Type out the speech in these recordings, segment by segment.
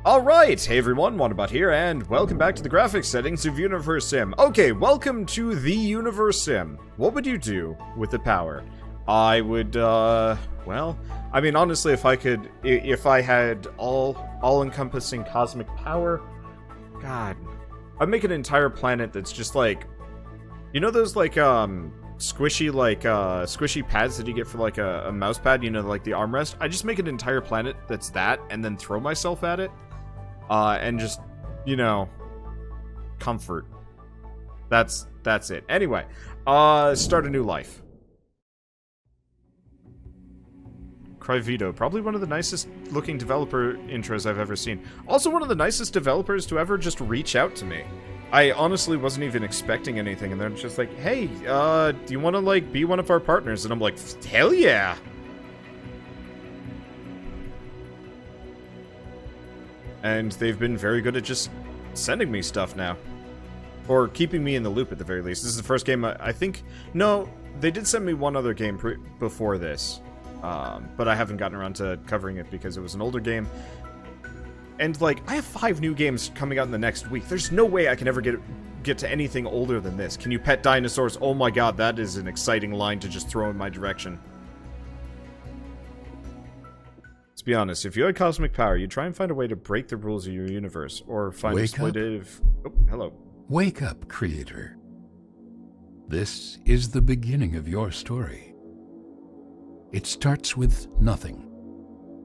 Alright, hey everyone, Wanderbot here, and welcome back to the graphics settings of Universim. Okay, welcome to the Universim. What would you do with the power? I would, well, I mean, honestly, if I had all-encompassing cosmic power, God, I'd make an entire planet that's just like, you know those, like, squishy pads that you get for, like, a mouse pad, you know, like the armrest? I'd just make an entire planet that's that, and then throw myself at it. And just, you know, comfort. That's it. Anyway, start a new life. Crytivo, probably one of the nicest looking developer intros I've ever seen. Also one of the nicest developers to ever just reach out to me. I honestly wasn't even expecting anything, and they're just like, hey, do you want to, like, be one of our partners? And I'm like, hell yeah! And they've been very good at just sending me stuff now. Or keeping me in the loop at the very least. This is the first game I think... No, they did send me one other game before this. But I haven't gotten around to covering it because it was an older game. And, like, I have 5 new games coming out in the next week. There's no way I can ever get to anything older than this. Can you pet dinosaurs? Oh my god, that is an exciting line to just throw in my direction. Let's be honest, if you had cosmic power, you'd try and find a way to break the rules of your universe, or find exploitative... Oh, hello. Wake up, creator. This is the beginning of your story. It starts with nothing.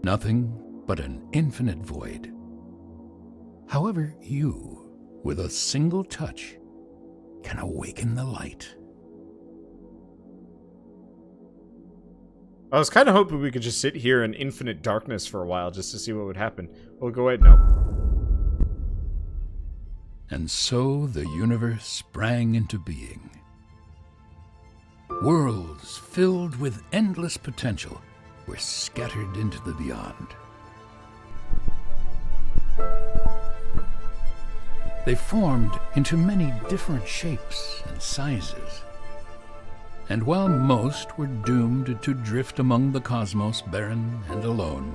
Nothing but an infinite void. However, you, with a single touch, can awaken the light. I was kind of hoping we could just sit here in infinite darkness for a while just to see what would happen. Well, go ahead, no. And so the universe sprang into being. Worlds filled with endless potential were scattered into the beyond. They formed into many different shapes and sizes. And while most were doomed to drift among the cosmos barren and alone,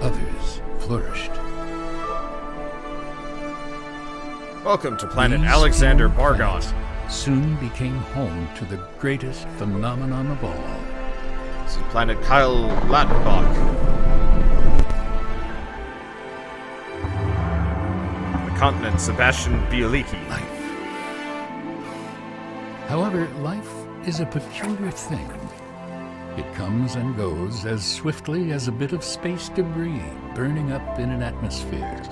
others flourished. Welcome to planet Alexander Bargon. Soon became home to the greatest phenomenon of all. This is planet Kyle Lattenbach. Continent Sebastian Bieliki. Life. However, life is a peculiar thing. It comes and goes as swiftly as a bit of space debris burning up in an atmosphere.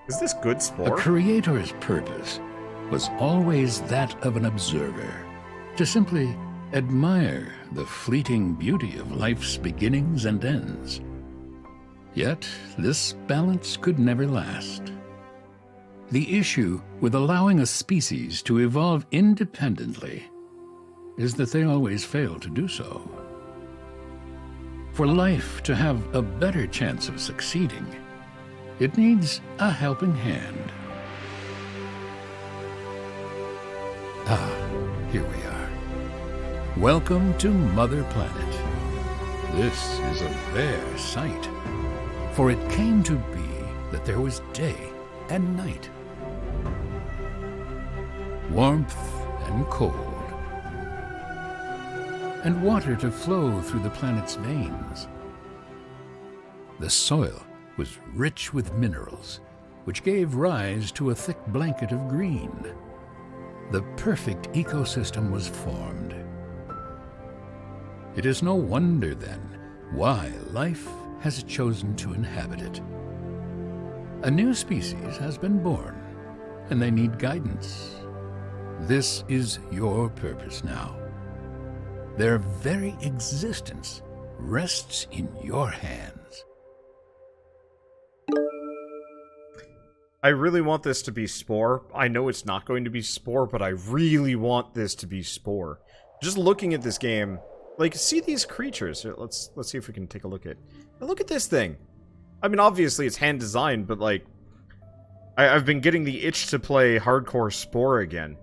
Is this good sport? A creator's purpose was always that of an observer, to simply admire the fleeting beauty of life's beginnings and ends. Yet, this balance could never last. The issue with allowing a species to evolve independently is that they always fail to do so. For life to have a better chance of succeeding, it needs a helping hand. Ah, here we are. Welcome to Mother Planet. This is a rare sight. For it came to be that there was day and night, warmth and cold, and water to flow through the planet's veins. The soil was rich with minerals, which gave rise to a thick blanket of green. The perfect ecosystem was formed. It is no wonder, then, why life has chosen to inhabit it. A new species has been born, and they need guidance. This is your purpose now. Their very existence rests in your hands. I really want this to be Spore. I know it's not going to be Spore, but I really want this to be Spore. Just looking at this game, like, see these creatures. Let's see if we can take a look at... Look at this thing. I mean, obviously it's hand designed, but like, I've been getting the itch to play hardcore Spore again.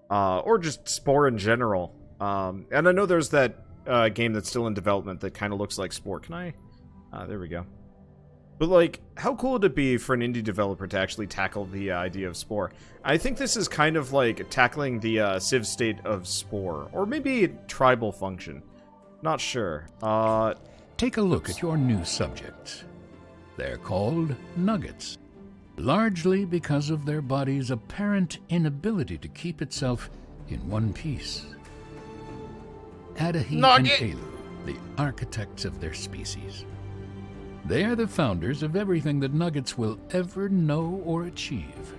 Or just Spore in general. And I know there's that game that's still in development that kind of looks like Spore. Can I? There we go. But, like, how cool would it be for an indie developer to actually tackle the idea of Spore? I think this is kind of like tackling the Civ state of Spore. Or maybe tribal function. Not sure. Take a look at your new subjects. They're called nuggets, largely because of their body's apparent inability to keep itself in one piece. Adahi and Elu, the architects of their species. They are the founders of everything that nuggets will ever know or achieve.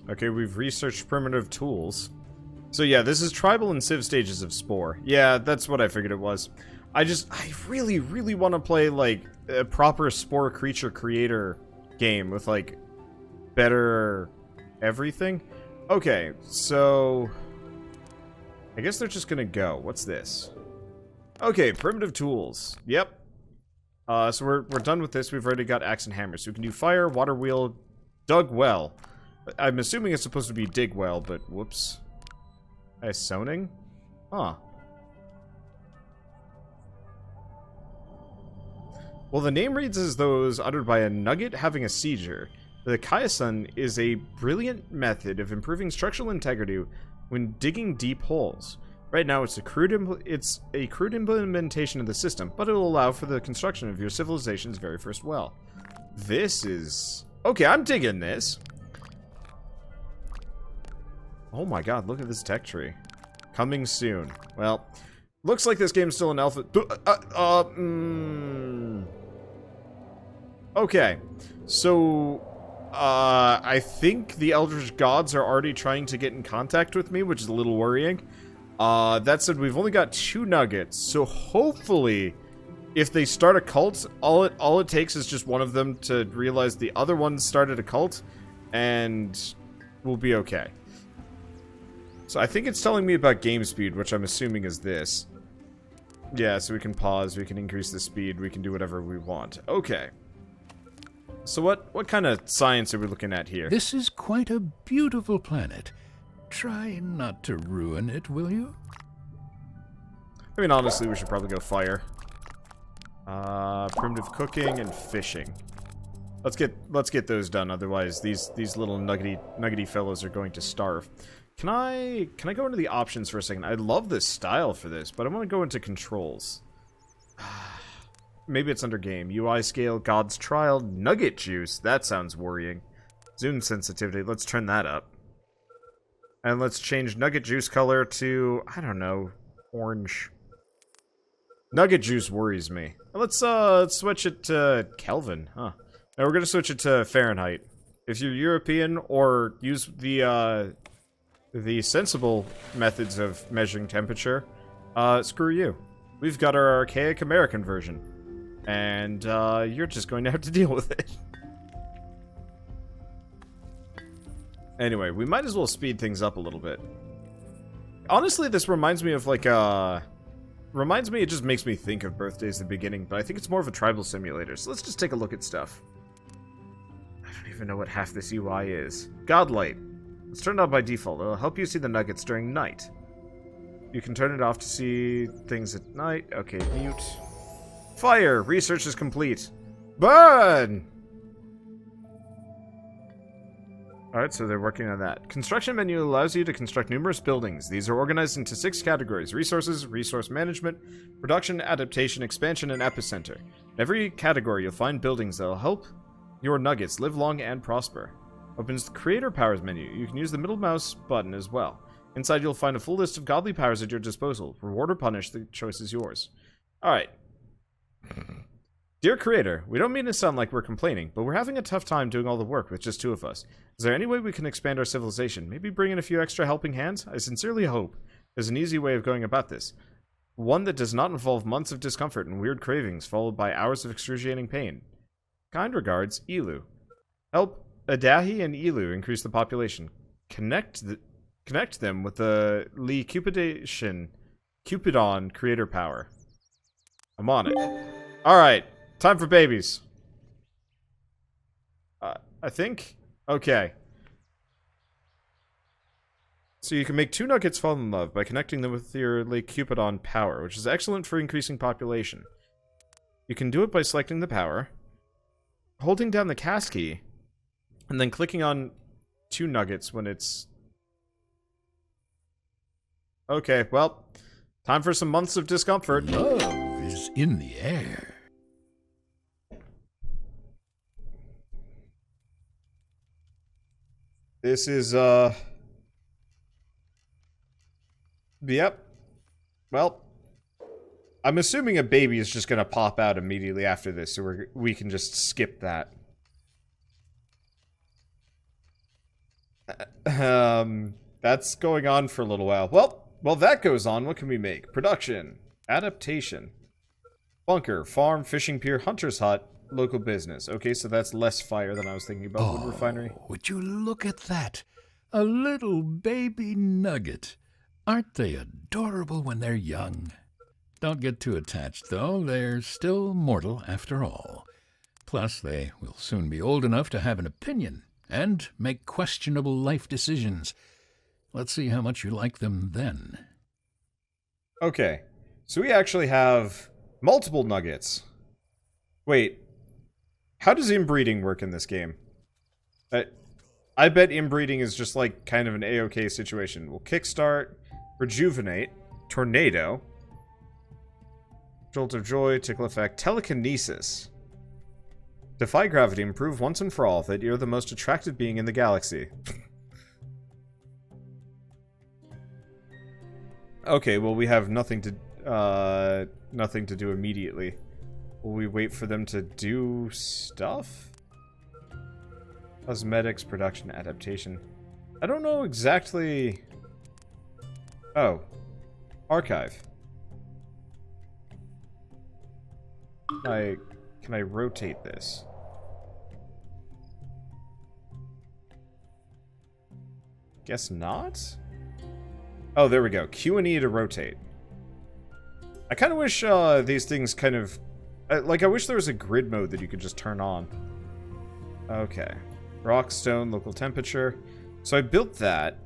Okay, we've researched primitive tools. So yeah, this is tribal and civ stages of Spore. Yeah, that's what I figured it was. I really, really want to play, like, a proper Spore creature creator game with, like, better everything. Okay, so I guess they're just gonna go. What's this? Okay, primitive tools. Yep. So we're done with this. We've already got axe and hammer. So we can do fire, water wheel, dug well. I'm assuming it's supposed to be dig well, but whoops. Soning? Huh. Well, the name reads as though it was uttered by a nugget having a seizure. The Kyasun is a brilliant method of improving structural integrity when digging deep holes. Right now, it's a crude implementation of the system, but it will allow for the construction of your civilization's very first well. This is... Okay, I'm digging this. Oh my god, look at this tech tree. Coming soon. Well, looks like this game's still in alpha... Okay, so... I think the Eldritch Gods are already trying to get in contact with me, which is a little worrying. That said, we've only got 2 nuggets, so hopefully, if they start a cult, all it takes is just one of them to realize the other one started a cult, and we'll be okay. So I think it's telling me about game speed, which I'm assuming is this. Yeah, so we can pause, we can increase the speed, we can do whatever we want. Okay. So what kind of science are we looking at here? This is quite a beautiful planet. Try not to ruin it, will you? I mean, honestly, we should probably go fire. Primitive cooking and fishing. Let's get those done. Otherwise, these little nuggety fellows are going to starve. Can I go into the options for a second? I love this style for this, but I want to go into controls. Maybe it's under game. UI scale, God's Trial, Nugget Juice. That sounds worrying. Zoom sensitivity. Let's turn that up. And let's change Nugget Juice color to, I don't know, orange. Nugget Juice worries me. Let's switch it to Kelvin, huh? Now we're gonna switch it to Fahrenheit. If you're European or use the sensible methods of measuring temperature, screw you. We've got our archaic American version. And, you're just going to have to deal with it. Anyway, we might as well speed things up a little bit. Honestly, this reminds me of, like, it just makes me think of Birthdays at the beginning, but I think it's more of a tribal simulator, so let's just take a look at stuff. I don't even know what half this UI is. Godlight. Let's turn it on by default. It'll help you see the nuggets during night. You can turn it off to see things at night. Okay, mute. Fire! Research is complete. Burn! Alright, so they're working on that. Construction menu allows you to construct numerous buildings. These are organized into 6 categories: resources, resource management, production, adaptation, expansion, and epicenter. In every category, you'll find buildings that will help your nuggets live long and prosper. Opens the Creator Powers menu. You can use the middle mouse button as well. Inside, you'll find a full list of godly powers at your disposal. Reward or punish, the choice is yours. Alright. Dear Creator, we don't mean to sound like we're complaining, but we're having a tough time doing all the work with just 2 of us. Is there any way we can expand our civilization? Maybe bring in a few extra helping hands? I sincerely hope there's an easy way of going about this. One that does not involve months of discomfort and weird cravings, followed by hours of excruciating pain. Kind regards, Elu. Help Adahi and Elu increase the population. Connect them with the Cupidon creator power. I'm on it. Alright, time for babies. I think? Okay. So you can make 2 nuggets fall in love by connecting them with your Lake Cupidon power, which is excellent for increasing population. You can do it by selecting the power, holding down the cast key, and then clicking on 2 nuggets when it's... Okay, well, time for some months of discomfort. Love is in the air. This is, Yep. Well, I'm assuming a baby is just gonna pop out immediately after this, so we can just skip that. That's going on for a little while. Well, that goes on. What can we make? Production. Adaptation. Bunker. Farm. Fishing pier. Hunter's hut. Local business. Okay, so that's less fire than I was thinking about. Wood refinery. Would you look at that? A little baby nugget. Aren't they adorable when they're young? Don't get too attached, though. They're still mortal after all. Plus, they will soon be old enough to have an opinion and make questionable life decisions. Let's see how much you like them then. Okay, so we actually have multiple nuggets. Wait, how does inbreeding work in this game? I bet inbreeding is just like kind of an A-OK situation. We'll kickstart, rejuvenate, tornado, jolt of joy, tickle effect, telekinesis. Defy gravity and prove once and for all that you're the most attractive being in the galaxy. Okay, well we have nothing to do immediately. Will we wait for them to do stuff? Cosmetics, production, adaptation. I don't know exactly... Oh. Archive. Can I rotate this? Guess not? Oh, there we go. Q and E to rotate. I kind of wish these things kind of... like, I wish there was a grid mode that you could just turn on. Okay. Rock, stone, local temperature. So I built that.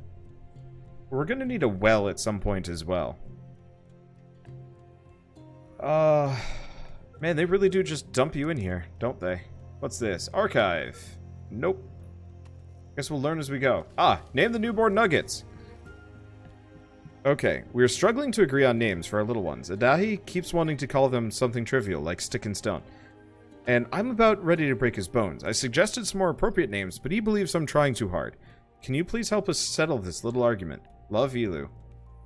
We're gonna need a well at some point as well. Man, they really do just dump you in here, don't they? What's this? Archive. Nope. Guess we'll learn as we go. Ah, name the newborn nuggets. Okay, we're struggling to agree on names for our little ones. Adahi keeps wanting to call them something trivial, like stick and stone. And I'm about ready to break his bones. I suggested some more appropriate names, but he believes I'm trying too hard. Can you please help us settle this little argument? Love, Elu.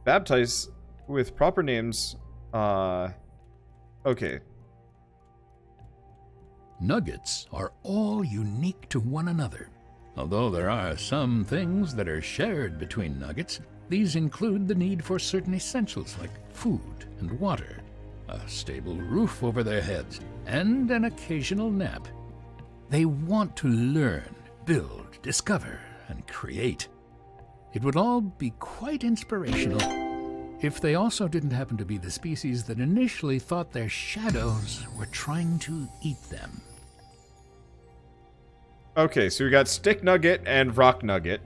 Baptize with proper names. Okay. Nuggets are all unique to one another. Although there are some things that are shared between nuggets, these include the need for certain essentials like food and water, a stable roof over their heads, and an occasional nap. They want to learn, build, discover, and create. It would all be quite inspirational if they also didn't happen to be the species that initially thought their shadows were trying to eat them. Okay, so we got Stick Nugget and Rock Nugget.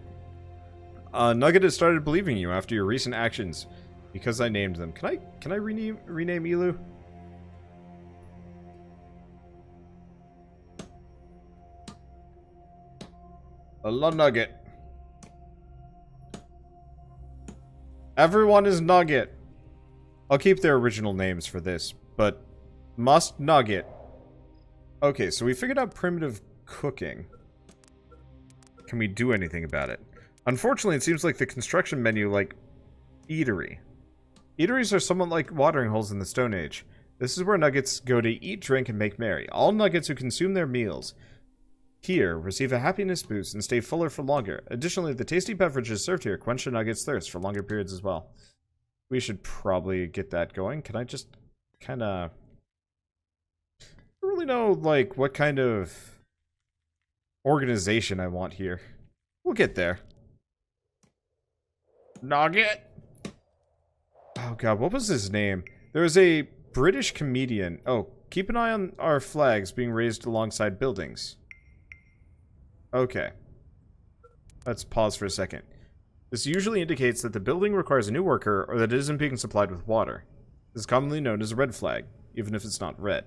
Nugget has started believing you after your recent actions because I named them. Can I rename Elu? Hello, Nugget. Everyone is Nugget. I'll keep their original names for this, but must Nugget. Okay, so we figured out primitive cooking. Can we do anything about it? Unfortunately, it seems like the construction menu, like, eatery. Eateries are somewhat like watering holes in the Stone Age. This is where nuggets go to eat, drink, and make merry. All nuggets who consume their meals here receive a happiness boost and stay fuller for longer. Additionally, the tasty beverages served here quench a nugget's thirst for longer periods as well. We should probably get that going. Can I just kind of... I don't really know, like, what kind of organization I want here. We'll get there. Nugget! Oh god, what was his name? There was a British comedian. Oh, keep an eye on our flags being raised alongside buildings. Okay. Let's pause for a second. This usually indicates that the building requires a new worker or that it isn't being supplied with water. This is commonly known as a red flag, even if it's not red.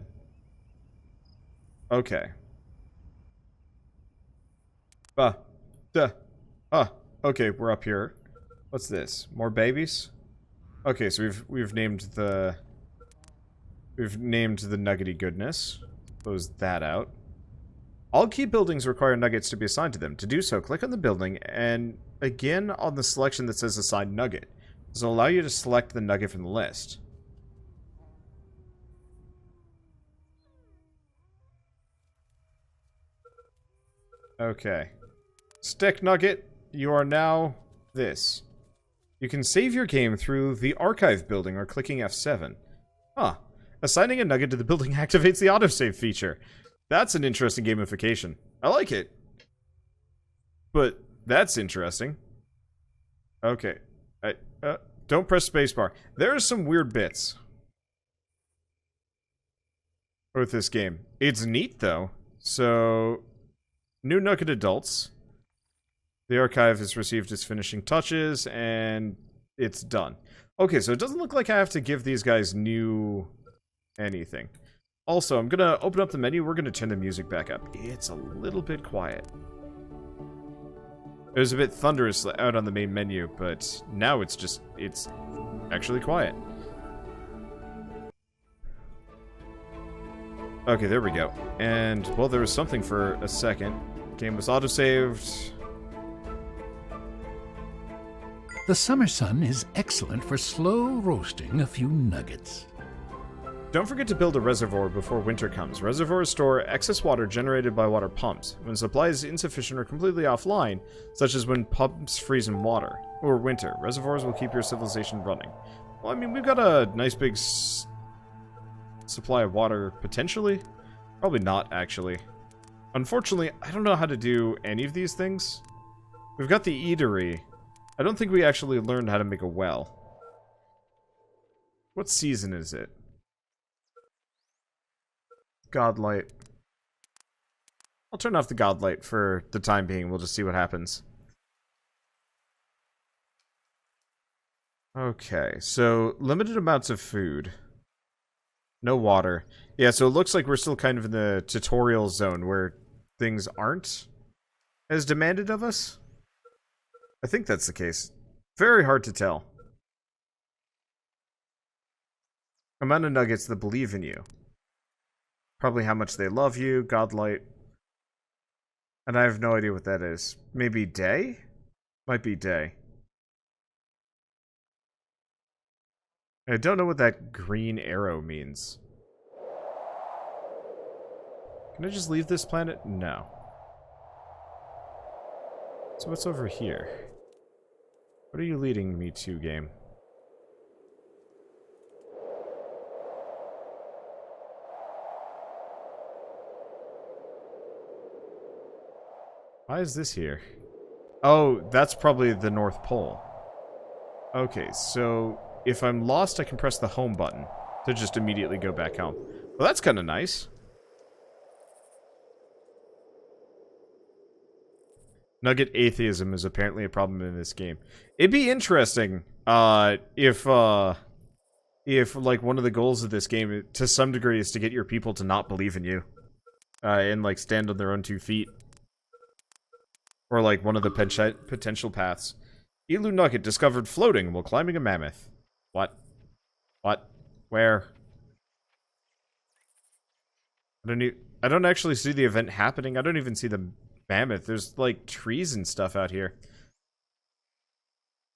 Okay. Okay, we're up here. What's this? More babies? Okay, so we've named the nuggety goodness. Close that out. All key buildings require nuggets to be assigned to them. To do so, click on the building and again on the selection that says assign nugget. This will allow you to select the nugget from the list. Okay. Stick nugget, you are now this. You can save your game through the archive building or clicking F7. Huh. Assigning a nugget to the building activates the autosave feature. That's an interesting gamification. I like it. But that's interesting. Okay. Don't press spacebar. There are some weird bits with this game. It's neat, though. So, new nugget adults. The archive has received its finishing touches, and it's done. Okay, so it doesn't look like I have to give these guys new anything. Also, I'm gonna open up the menu. We're gonna turn the music back up. It's a little bit quiet. It was a bit thunderous out on the main menu, but now it's actually quiet. Okay, there we go. And, well, there was something for a second. Game was autosaved. The summer sun is excellent for slow roasting a few nuggets. Don't forget to build a reservoir before winter comes. Reservoirs store excess water generated by water pumps. When supply is insufficient or completely offline, such as when pumps freeze in water, or winter, reservoirs will keep your civilization running. Well, I mean, we've got a nice big supply of water, potentially? Probably not, actually. Unfortunately, I don't know how to do any of these things. We've got the eatery. I don't think we actually learned how to make a well. What season is it? Godlight. I'll turn off the Godlight for the time being. We'll just see what happens. Okay, so limited amounts of food. No water. Yeah, so it looks like we're still kind of in the tutorial zone where things aren't as demanded of us. I think that's the case. Very hard to tell. Amount of nuggets that believe in you. Probably how much they love you, Godlight. And I have no idea what that is. Maybe day? Might be day. I don't know what that green arrow means. Can I just leave this planet? No. So what's over here? What are you leading me to, game? Why is this here? Oh, that's probably the North Pole. Okay, so if I'm lost, I can press the home button to just immediately go back home. Well, that's kind of nice. Nugget atheism is apparently a problem in this game. It'd be interesting if like one of the goals of this game to some degree is to get your people to not believe in you and like stand on their own 2 feet. Or like one of the potential paths. Elu Nugget discovered floating while climbing a mammoth. What? What? Where? I don't actually see the event happening. I don't even see the mammoth. There's like trees and stuff out here.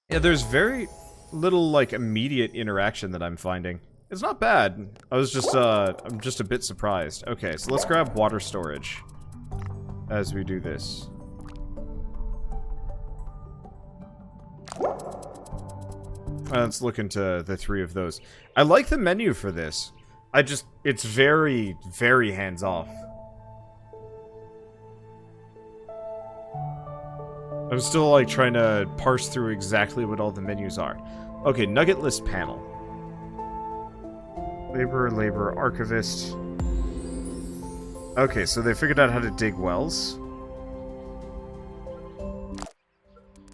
Yeah, there's very little like immediate interaction that I'm finding. It's not bad. I'm just a bit surprised. Okay, so let's grab water storage as we do this. Let's look into the 3 of those. I like the menu for this. It's very, very hands-off. I'm still, like, trying to parse through exactly what all the menus are. Okay, Nugget List panel. Labor, Archivist. Okay, so they figured out how to dig wells.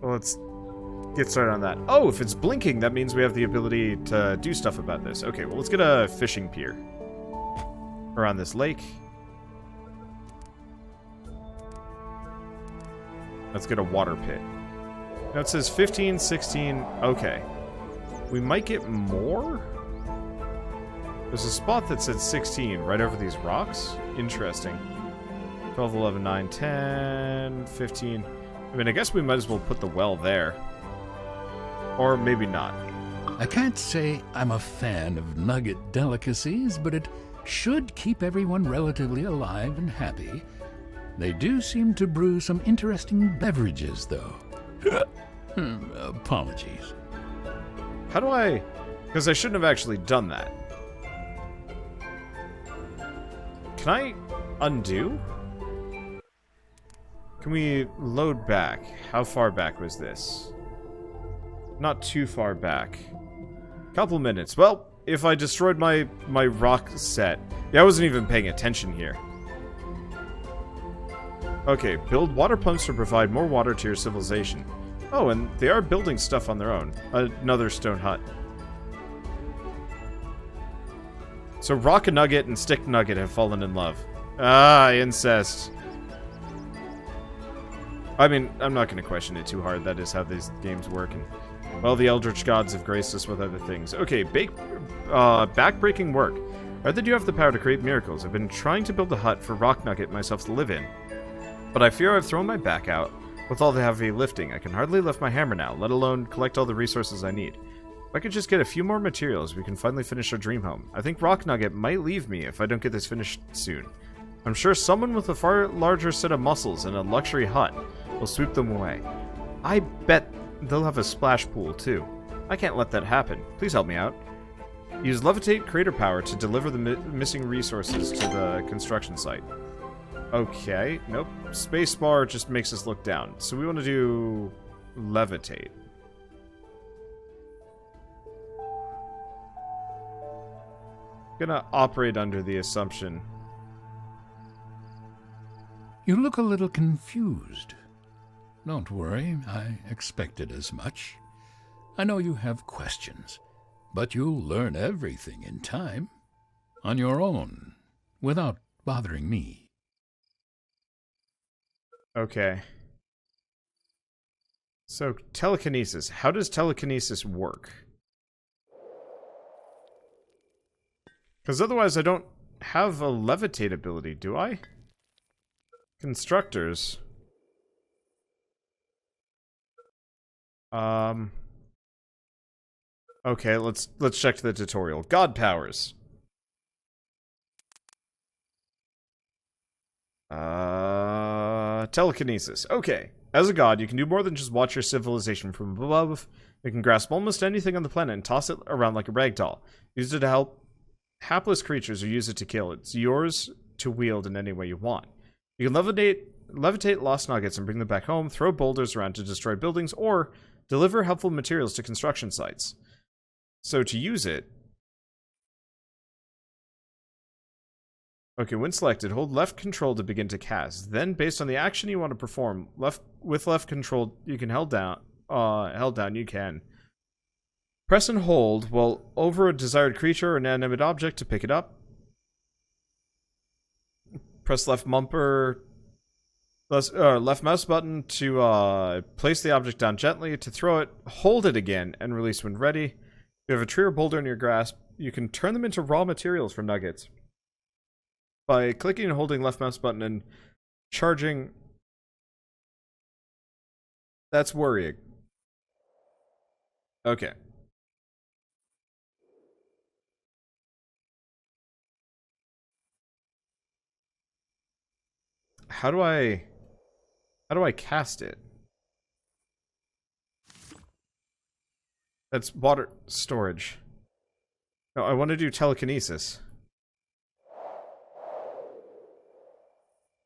Well, let's get started on that. Oh, if it's blinking, that means we have the ability to do stuff about this. Okay, well, let's get a fishing pier around this lake. Let's get a water pit. Now it says 15, 16. Okay. We might get more? There's a spot that said 16 right over these rocks. Interesting. 12, 11, 9, 10, 15. I mean, I guess we might as well put the well there. Or maybe not. I can't say I'm a fan of nugget delicacies, but it should keep everyone relatively alive and happy. They do seem to brew some interesting beverages, though. Apologies. How do I... Because I shouldn't have actually done that. Can I undo? Can we load back? How far back was this? Not too far back. Couple minutes. Well, if I destroyed my rock set... Yeah, I wasn't even paying attention here. Okay, build water pumps to provide more water to your civilization. Oh, and they are building stuff on their own. Another stone hut. So Rock Nugget and Stick Nugget have fallen in love. Ah, incest. I mean, I'm not going to question it too hard. That is how these games work. And, well, the Eldritch Gods have graced us with other things. Okay, back-breaking work. Rather do you have the power to create miracles. I've been trying to build a hut for Rock Nugget myself to live in. But I fear I've thrown my back out with all the heavy lifting. I can hardly lift my hammer now, let alone collect all the resources I need. If I could just get a few more materials, we can finally finish our dream home. I think Rock Nugget might leave me if I don't get this finished soon. I'm sure someone with a far larger set of muscles and a luxury hut will sweep them away. I bet they'll have a splash pool, too. I can't let that happen. Please help me out. Use levitate creator power to deliver the missing resources to the construction site. Okay, nope. Spacebar just makes us look down. So we want to do levitate. Gonna operate under the assumption. You look a little confused. Don't worry, I expected as much. I know you have questions, but you'll learn everything in time. On your own, without bothering me. Okay. So, telekinesis. How does telekinesis work? Because otherwise I don't have a levitate ability, do I? Constructors. Okay, let's check the tutorial. God powers. Telekinesis. Okay. As a god, you can do more than just watch your civilization from above. You can grasp almost anything on the planet and toss it around like a rag doll. Use it to help hapless creatures or use it to kill. It's yours to wield in any way you want. You can levitate lost nuggets and bring them back home, throw boulders around to destroy buildings, or deliver helpful materials to construction sites. So to use it... Okay, when selected, hold left control to begin to cast. Then, based on the action you want to perform, with left control, you can held down, you can press and hold while over a desired creature or inanimate object to pick it up. Press left mouse button to place the object down gently, to throw it, hold it again, and release when ready. If you have a tree or boulder in your grasp, you can turn them into raw materials for nuggets. By clicking and holding left mouse button and charging... That's worrying. Okay. How do I cast it? That's water storage. No, I want to do telekinesis.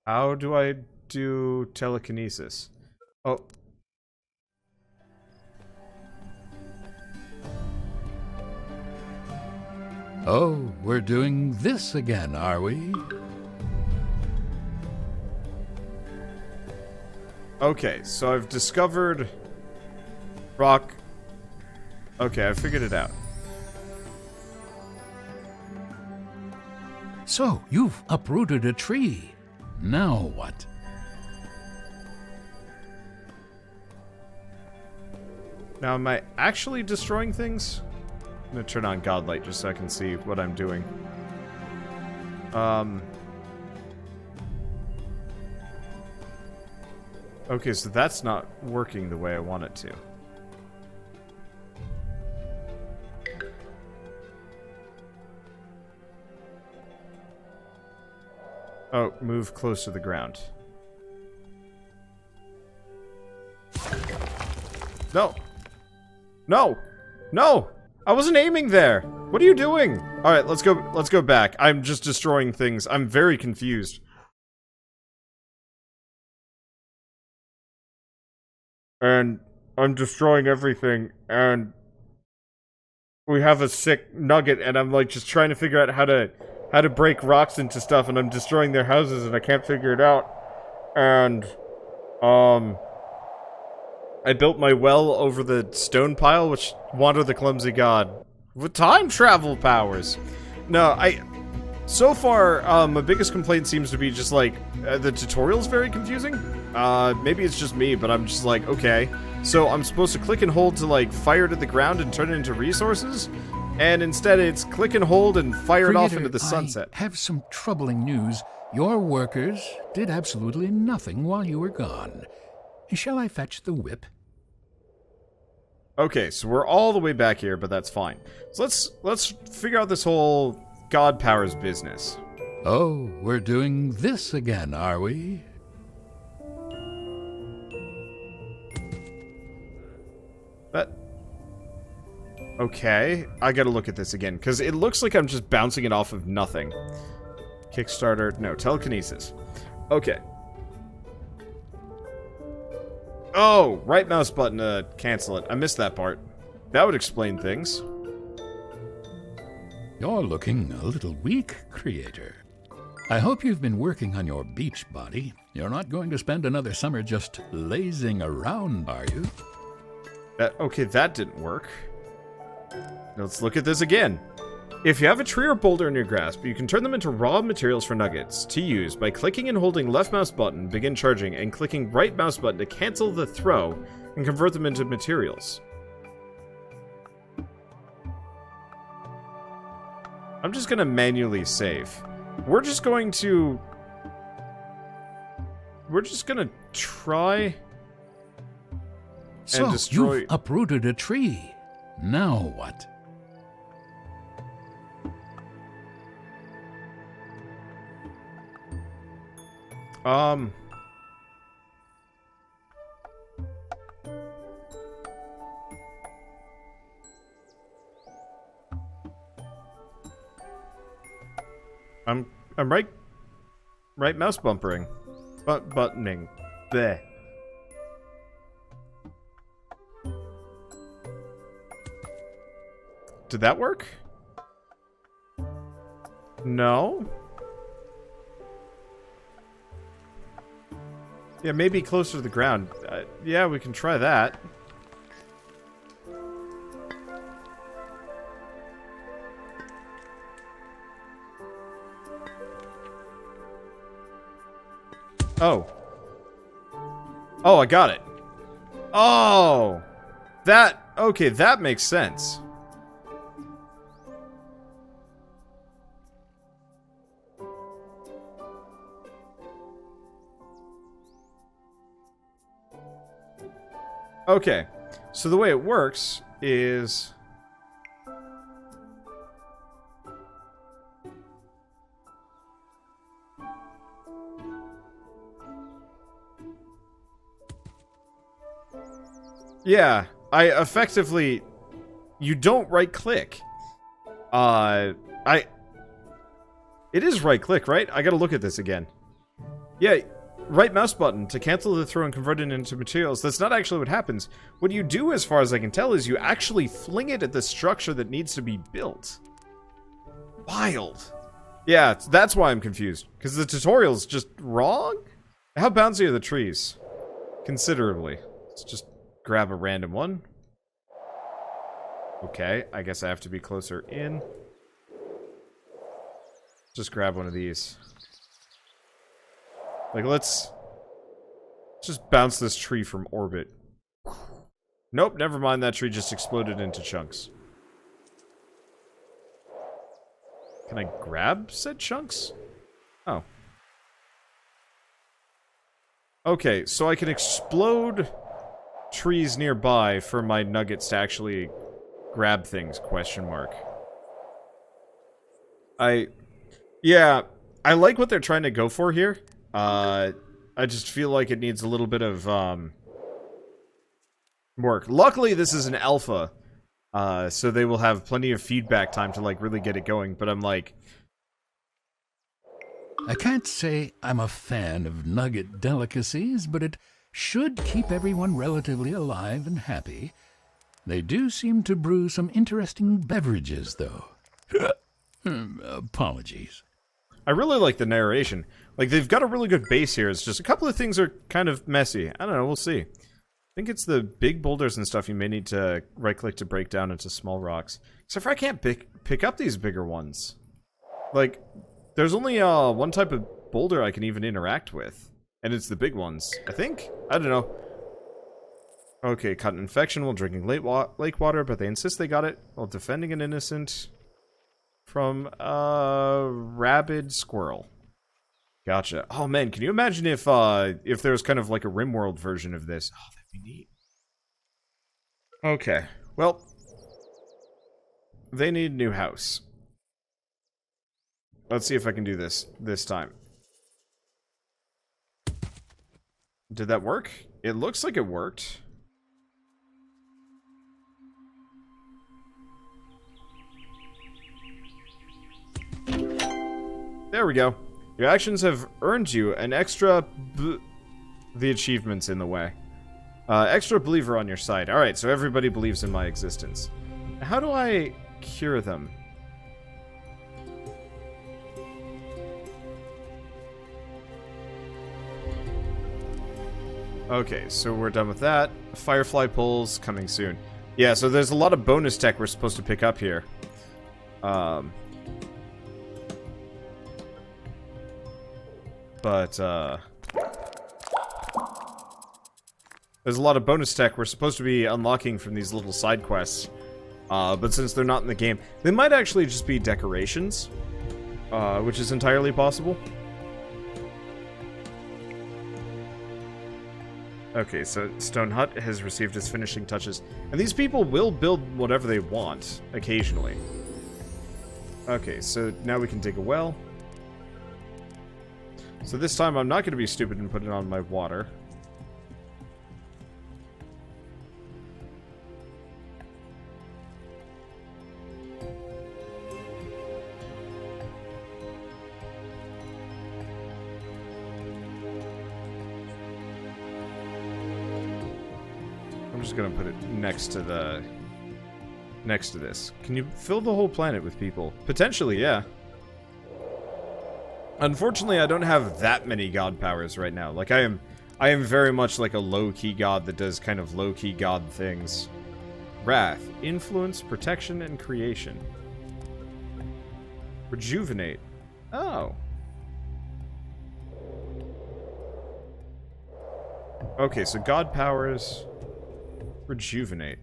How do I do telekinesis? Oh. Oh, we're doing this again, are we? Okay, so I've discovered Rock. Okay, I figured it out. So, you've uprooted a tree. Now what? Now, am I actually destroying things? I'm gonna turn on Godlight just so I can see what I'm doing. Okay, so that's not working the way I want it to. Oh, move close to the ground. No! No! No! I wasn't aiming there! What are you doing? Alright, let's go back. I'm just destroying things. I'm very confused. And I'm destroying everything, and we have a sick nugget, and I'm like just trying to figure out how to break rocks into stuff, and I'm destroying their houses, and I can't figure it out. And I built my well over the stone pile, which Wander the Clumsy God with time travel powers. No, so far, my biggest complaint seems to be just like the tutorial's very confusing. Maybe it's just me, but I'm just like, okay. So I'm supposed to click and hold to like fire it at the ground and turn it into resources, and instead it's click and hold and fire it off into the sunset. I have some troubling news. Your workers did absolutely nothing while you were gone. Shall I fetch the whip? Okay, so we're all the way back here, but that's fine. So let's figure out this whole God powers business. Oh, we're doing this again, are we? Okay, I gotta look at this again, because it looks like I'm just bouncing it off of nothing. Kickstarter, no, telekinesis. Okay. Oh, right mouse button to cancel it. I missed that part. That would explain things. You're looking a little weak, creator. I hope you've been working on your beach body. You're not going to spend another summer just lazing around, are you? Okay, that didn't work. Let's look at this again. If you have a tree or boulder in your grasp, you can turn them into raw materials for nuggets to use by clicking and holding left mouse button, begin charging, and clicking right mouse button to cancel the throw and convert them into materials. I'm just gonna manually save. We're just gonna try and destroy. You've uprooted a tree. Now what? I'm right mouse bumpering. Buttoning. Bleh. Did that work? No? Yeah, maybe closer to the ground. Yeah, we can try that. Oh. Oh, I got it. Oh! Okay, that makes sense. Okay, so the way it works is... Yeah, you don't right-click. It is right-click, right? I gotta look at this again. Yeah, right mouse button to cancel the throw and convert it into materials. That's not actually what happens. What you do, as far as I can tell, is you actually fling it at the structure that needs to be built. Wild. Yeah, that's why I'm confused. Because the tutorial's just wrong? How bouncy are the trees? Considerably. Let's just grab a random one. Okay, I guess I have to be closer in. Just grab one of these. Like, let's just bounce this tree from orbit. Nope, never mind, that tree just exploded into chunks. Can I grab said chunks? Oh. Okay, so I can explode trees nearby for my nuggets to actually grab things, question mark. Yeah, I like what they're trying to go for here. I just feel like it needs a little bit of, work. Luckily, this is an alpha, so they will have plenty of feedback time to, like, really get it going, but I'm like... I can't say I'm a fan of nugget delicacies, but it should keep everyone relatively alive and happy. They do seem to brew some interesting beverages, though. Apologies. I really like the narration. Like, they've got a really good base here. It's just a couple of things are kind of messy. I don't know, we'll see. I think it's the big boulders and stuff you may need to right-click to break down into small rocks. Except for I can't pick up these bigger ones. Like, there's only one type of boulder I can even interact with. And it's the big ones, I think? I don't know. Okay, caught an infection while drinking lake water, but they insist they got it while defending an innocent from a rabid squirrel. Gotcha. Oh man, can you imagine if there's kind of like a RimWorld version of this? Oh, that'd be neat. Okay, well, they need a new house. Let's see if I can do this time. Did that work? It looks like it worked. There we go. Your actions have earned you an extra... the achievement's in the way. Extra believer on your side. Alright, so everybody believes in my existence. How do I cure them? Okay, so we're done with that. Firefly pulls coming soon. Yeah, so there's a lot of bonus tech we're supposed to pick up here. But, there's a lot of bonus tech we're supposed to be unlocking from these little side quests. But since they're not in the game, they might actually just be decorations. Which is entirely possible. Okay, so Stone Hut has received its finishing touches. And these people will build whatever they want, occasionally. Okay, so now we can dig a well. So this time I'm not going to be stupid and put it on my water. I'm just gonna put it next to this. Can you fill the whole planet with people? Potentially, yeah. Unfortunately, I don't have that many god powers right now. Like, I am very much like a low-key god that does kind of low-key god things. Wrath, influence, protection, and creation. Rejuvenate. Oh. Okay, so god powers... Rejuvenate.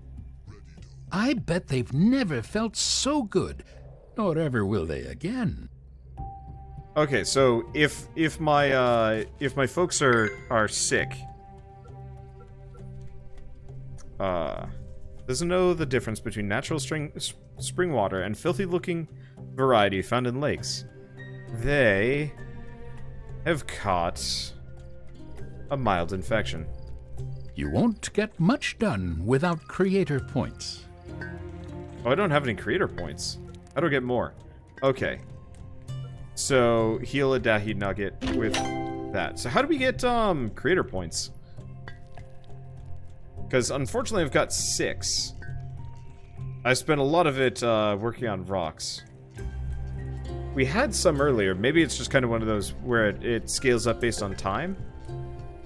I bet they've never felt so good, nor ever will they again. Okay, so if my folks are sick, doesn't know the difference between natural spring water and filthy-looking variety found in lakes. They have caught a mild infection. You won't get much done without creator points. Oh, I don't have any creator points. How do I get more? Okay. So, heal a Dahi Nugget with that. So how do we get, creator points? Because, unfortunately, I've got 6. I spent a lot of it, working on rocks. We had some earlier. Maybe it's just kind of one of those where it scales up based on time.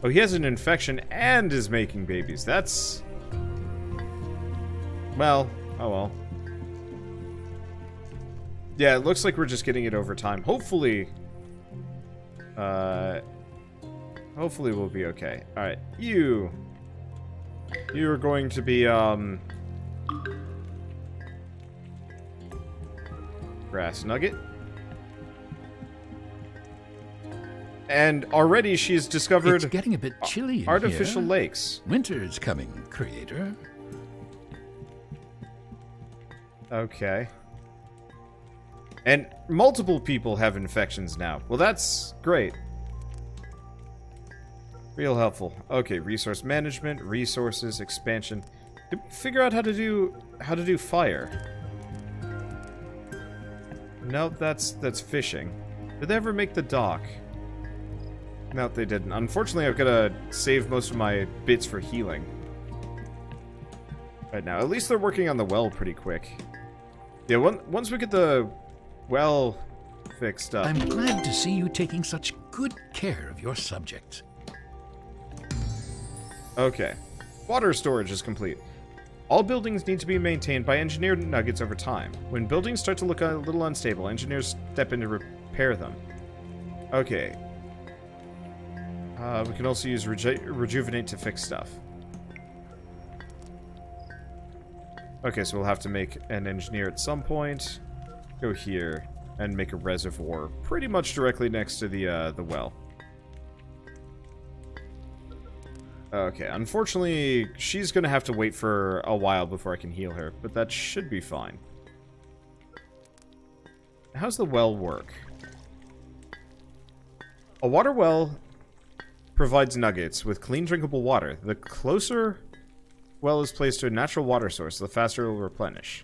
Oh, he has an infection and is making babies. That's... well, oh well. Yeah, it looks like we're just getting it over time. Hopefully... hopefully we'll be okay. Alright, you... You're going to be, Grass nugget. And already she's discovered... It's getting a bit chilly in artificial here. lakes. Winter's coming, creator. Okay. And multiple people have infections now. Well, that's great. Real helpful. Okay, resource management, resources, expansion. Did we figure out how to do fire? No, that's fishing. Did they ever make the dock? No, they didn't. Unfortunately, I've got to save most of my bits for healing. Right now. At least they're working on the well pretty quick. Yeah, once we get the well fixed up. I'm glad to see you taking such good care of your subjects. Okay. Water storage is complete. All buildings need to be maintained by engineered nuggets over time. When buildings start to look a little unstable, engineers step in to repair them. Okay. We can also use rejuvenate to fix stuff. Okay, so we'll have to make an engineer at some point. Go here and make a reservoir pretty much directly next to the well. Okay, unfortunately, she's gonna have to wait for a while before I can heal her, but that should be fine. How's the well work? A water well provides nuggets with clean, drinkable water. The closer well is placed to a natural water source, the faster it will replenish.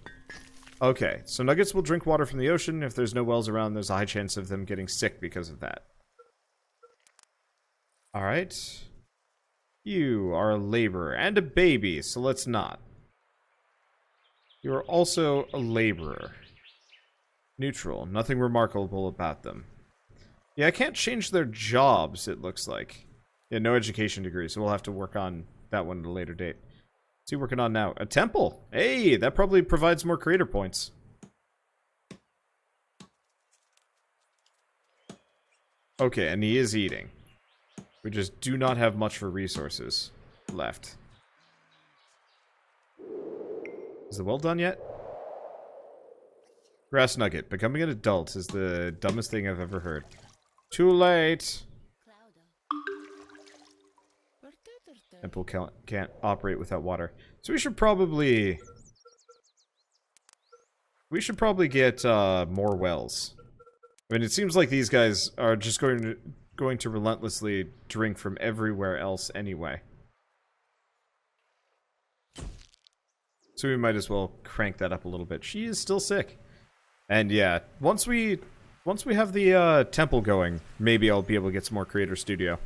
Okay, so nuggets will drink water from the ocean. If there's no wells around, there's a high chance of them getting sick because of that. Alright. You are a laborer and a baby, so let's not. You are also a laborer. Neutral. Nothing remarkable about them. Yeah, I can't change their jobs, it looks like. Yeah, no education degree, so we'll have to work on that one at a later date. What's he working on now? A temple! Hey, that probably provides more creator points. Okay, and he is eating. We just do not have much for resources left. Is the well done yet? Grass nugget. Becoming an adult is the dumbest thing I've ever heard. Too late! Temple can't operate without water. So we should probably... get more wells. I mean, it seems like these guys are just going to relentlessly drink from everywhere else anyway. So we might as well crank that up a little bit. She is still sick. And yeah, once we have the temple going, maybe I'll be able to get some more Creator Studio.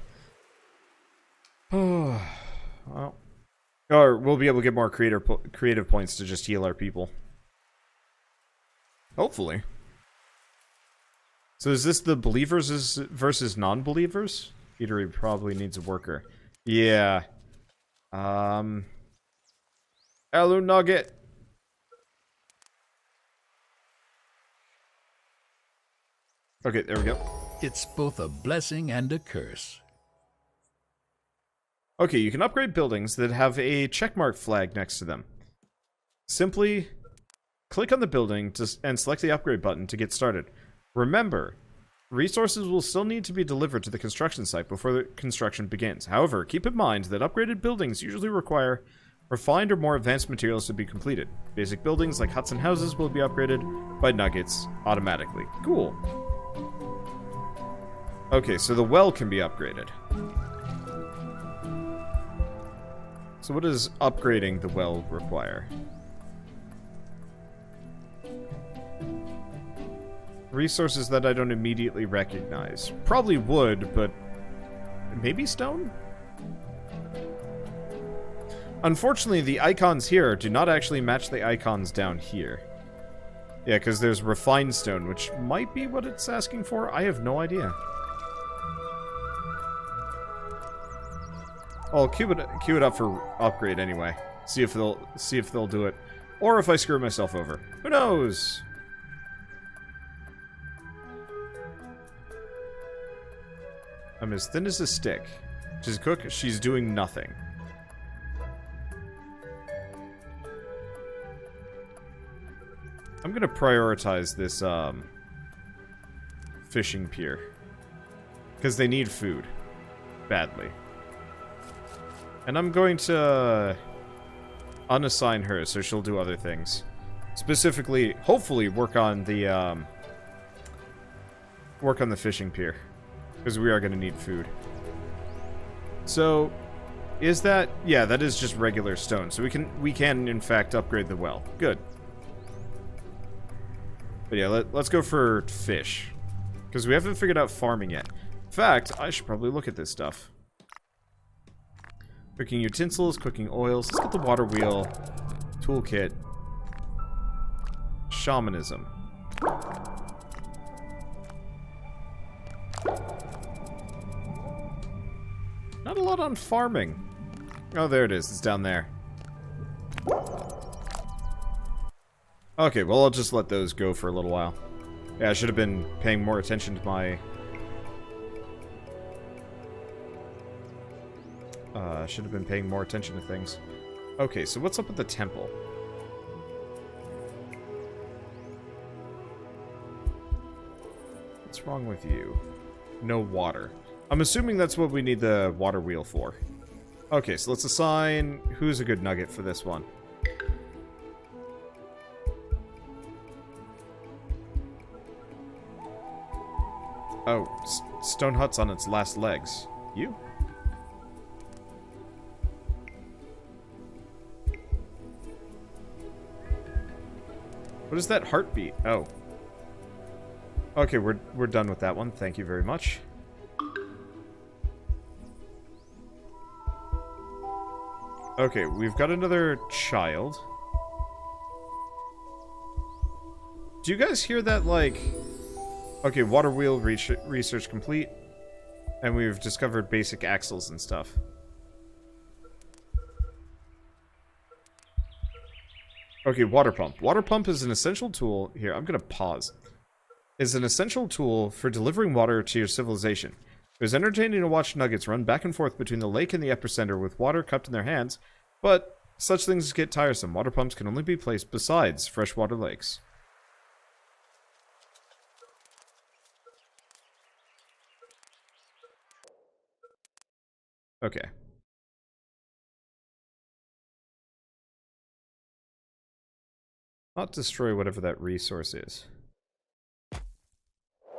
Well, or we'll be able to get more creative points to just heal our people. Hopefully. So is this the believers versus non-believers? Eatery probably needs a worker. Yeah. Hello, Nugget. Okay, there we go. It's both a blessing and a curse. Okay, you can upgrade buildings that have a checkmark flag next to them. Simply click on the building and select the upgrade button to get started. Remember, resources will still need to be delivered to the construction site before the construction begins. However, keep in mind that upgraded buildings usually require refined or more advanced materials to be completed. Basic buildings like huts and houses will be upgraded by nuggets automatically. Cool. Okay, so the well can be upgraded. So what does upgrading the well require? Resources that I don't immediately recognize. Probably wood, but maybe stone? Unfortunately, the icons here do not actually match the icons down here. Yeah, because there's refined stone, which might be what it's asking for. I have no idea. I'll queue it up for upgrade anyway. See if they'll do it, or if I screw myself over. Who knows? I'm as thin as a stick. She's a cook. She's doing nothing. I'm gonna prioritize this, fishing pier. Because they need food. Badly. And I'm going to unassign her so she'll do other things. Specifically, hopefully, work on the fishing pier. Because we are going to need food. So, is that... Yeah, that is just regular stone. So we can in fact, upgrade the well. Good. But yeah, let's go for fish. Because we haven't figured out farming yet. In fact, I should probably look at this stuff. Cooking utensils, cooking oils. Let's get the water wheel. Toolkit. Shamanism. Not a lot on farming. Oh, there it is. It's down there. Okay, well, I'll just let those go for a little while. Yeah, I should have been paying more attention to my... should have been paying more attention to things. Okay, so what's up with the temple? What's wrong with you? No water. I'm assuming that's what we need the water wheel for. Okay, so let's assign... Who's a good nugget for this one? Oh, stone hut's on its last legs. You? What is that heartbeat? Oh. Okay, we're done with that one. Thank you very much. Okay, we've got another child. Do you guys hear that, like... Okay, water wheel research complete. And we've discovered basic axles and stuff. Okay, water pump. Water pump is an essential tool... Here, I'm gonna pause. Is an essential tool for delivering water to your civilization. It was entertaining to watch nuggets run back and forth between the lake and the epicenter with water cupped in their hands, but such things get tiresome. Water pumps can only be placed besides freshwater lakes. Okay. Not destroy whatever that resource is.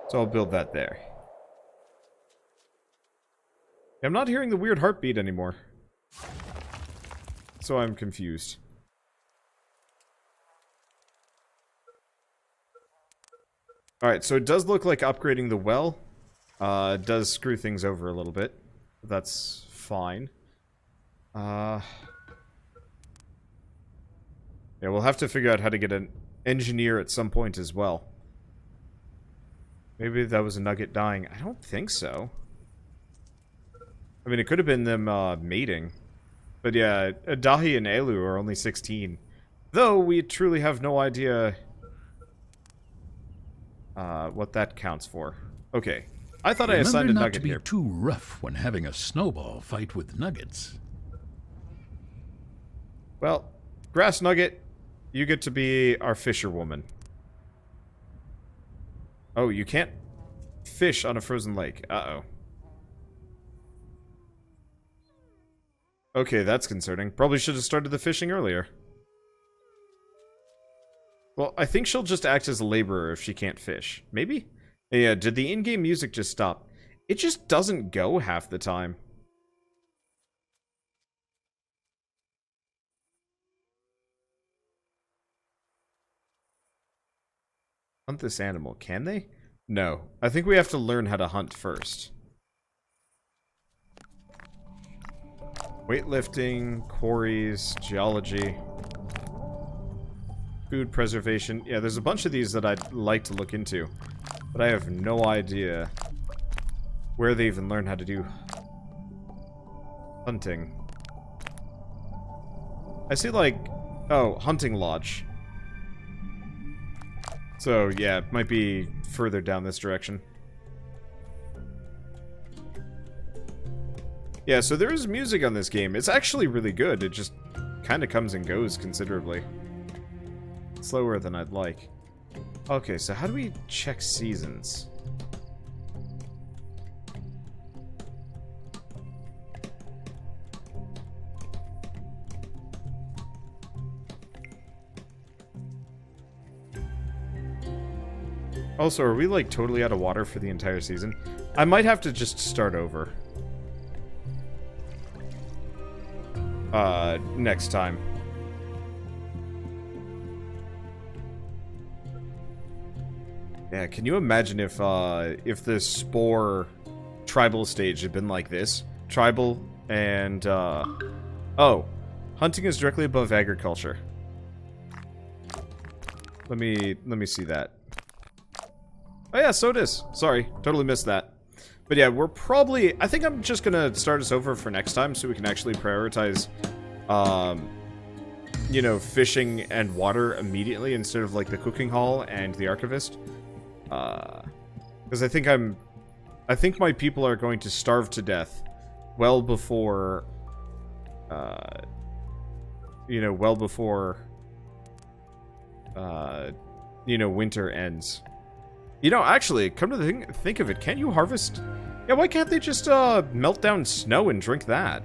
So I'll build that there. I'm not hearing the weird heartbeat anymore. So I'm confused. Alright, so it does look like upgrading the well does screw things over a little bit. That's fine. Yeah, we'll have to figure out how to get an engineer at some point as well. Maybe that was a nugget dying. I don't think so. I mean, it could have been them mating. But yeah, Dahi and Elu are only 16. Though we truly have no idea what that counts for. Okay. I thought I assigned a nugget here. Remember not to be too rough when having a snowball fight with nuggets. Well, Grass Nugget, you get to be our fisherwoman. Oh, you can't fish on a frozen lake. Uh-oh. Okay, that's concerning. Probably should have started the fishing earlier. Well, I think she'll just act as a laborer if she can't fish. Maybe? Yeah, did the in-game music just stop? It just doesn't go half the time. Hunt this animal. Can they? No. I think we have to learn how to hunt first. Weightlifting, quarries, geology, food preservation. Yeah, there's a bunch of these that I'd like to look into. But I have no idea where they even learn how to do hunting. I see, like... Oh, hunting lodge. So, yeah, it might be further down this direction. Yeah, so there is music on this game. It's actually really good. It just kind of comes and goes considerably. Slower than I'd like. Okay, so how do we check seasons? Also, are we like totally out of water for the entire season? I might have to just start over. Next time. Yeah, can you imagine if the Spore tribal stage had been like this? Tribal and, oh. Hunting is directly above agriculture. Let me see that. Oh yeah, so it is. Sorry, totally missed that. But yeah, we're probably... I think I'm just gonna start us over for next time so we can actually prioritize, you know, fishing and water immediately instead of, like, the cooking hall and the archivist. Because I think my people are going to starve to death well before, you know, well before, you know, winter ends. You know, actually, come to think of it, can't you harvest... Yeah, why can't they just, melt down snow and drink that?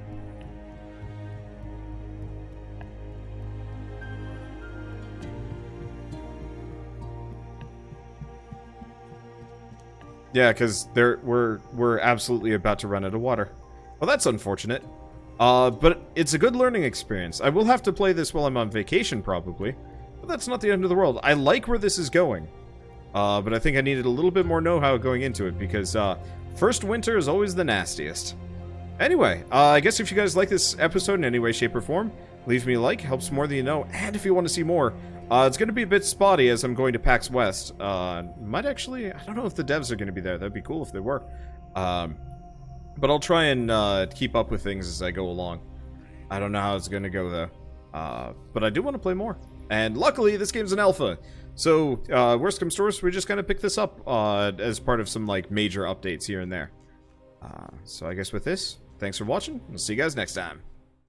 Yeah, because we're absolutely about to run out of water. Well, that's unfortunate. But it's a good learning experience. I will have to play this while I'm on vacation, probably. But that's not the end of the world. I like where this is going. But I think I needed a little bit more know-how going into it, because, first winter is always the nastiest. Anyway, I guess if you guys like this episode in any way, shape, or form, leave me a like, helps more than you know, and if you want to see more, it's going to be a bit spotty as I'm going to PAX West. Might actually, I don't know if the devs are going to be there, that'd be cool if they were. But I'll try and, keep up with things as I go along. I don't know how it's going to go, though. But I do want to play more. And luckily, this game's an alpha. So, worst comes to worst, we just kind of pick this up as part of some, like, major updates here and there. So I guess with this, thanks for watching. We'll see you guys next time.